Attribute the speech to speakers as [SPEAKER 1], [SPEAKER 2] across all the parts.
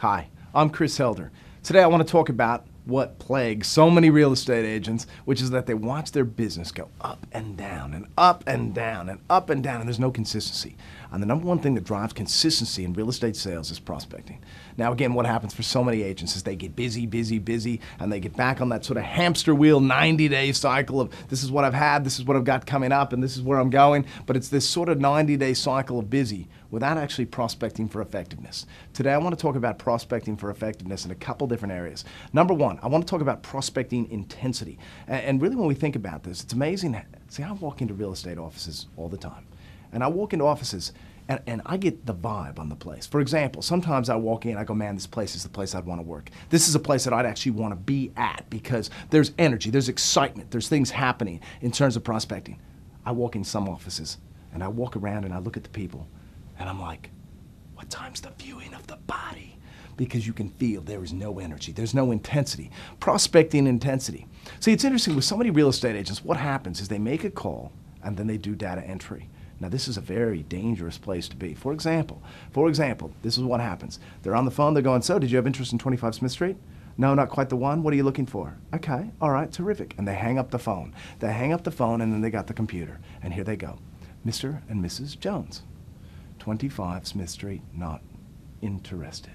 [SPEAKER 1] Hi, I'm Chris Helder. Today I want to talk about what plagues so many real estate agents, which is that they watch their business go up and down and up and down and up and down, and there's no consistency. And the number one thing that drives consistency in real estate sales is prospecting. Now again, what happens for so many agents is they get busy, and they get back on that sort of hamster wheel 90-day cycle of this is what I've had, this is what I've got coming up, and this is where I'm going. But it's this sort of 90-day cycle of busy without actually prospecting for effectiveness. Today I want to talk about prospecting for effectiveness in a couple different areas. Number one, I want to talk about prospecting intensity. And really when we think about this, it's amazing. See, I walk into real estate offices all the time. And I walk into offices and I get the vibe on the place. For example, sometimes I walk in, I go, man, this place is the place I'd want to work. This is a place that I'd actually want to be at because there's energy, there's excitement, there's things happening in terms of prospecting. I walk in some offices and I walk around and I look at the people and I'm like, what time's the viewing of the body? Because you can feel there is no energy, there's no intensity. Prospecting intensity. See, it's interesting with so many real estate agents, what happens is they make a call and then they do data entry. Now this is a very dangerous place to be. For example, this is what happens. They're on the phone, they're going, so did you have interest in 25 Smith Street? No, not quite the one. What are you looking for? Okay, all right, terrific. And they hang up the phone. They hang up the phone and then they got the computer. And here they go. Mr. and Mrs. Jones, 25 Smith Street, not interested.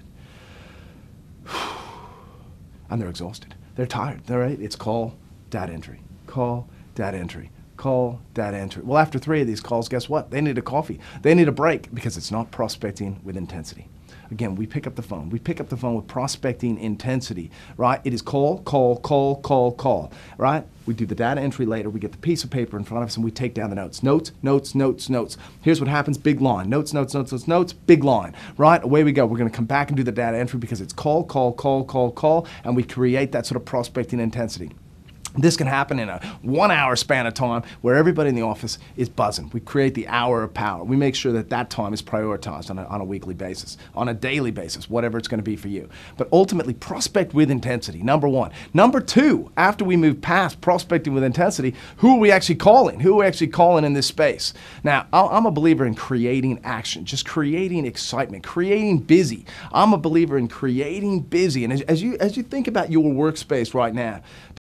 [SPEAKER 1] And they're exhausted. They're tired. It's call, data entry. Call, data entry. Call, data entry. Well, after 3 of these calls, guess what? They need a coffee. They need a break because it's not prospecting with intensity. Again, we pick up the phone. We pick up the phone with prospecting intensity, right? It is call, right? We do the data entry later. We get the piece of paper in front of us and we take down the notes. Notes. Here's what happens, big line. Notes, big line, right? Away we go. We're going to come back and do the data entry because it's call, and we create that sort of prospecting intensity. This can happen in a 1 hour span of time where everybody in the office is buzzing. We create the hour of power. We make sure that that time is prioritized on a weekly basis, on a daily basis, whatever it's going to be for you. But ultimately, prospect with intensity, number one. Number two, after we move past prospecting with intensity, who are we actually calling? Who are we actually calling in this space? Now, I'm a believer in creating action, just creating excitement, creating busy. I'm a believer in creating busy. And as you think about your workspace right now,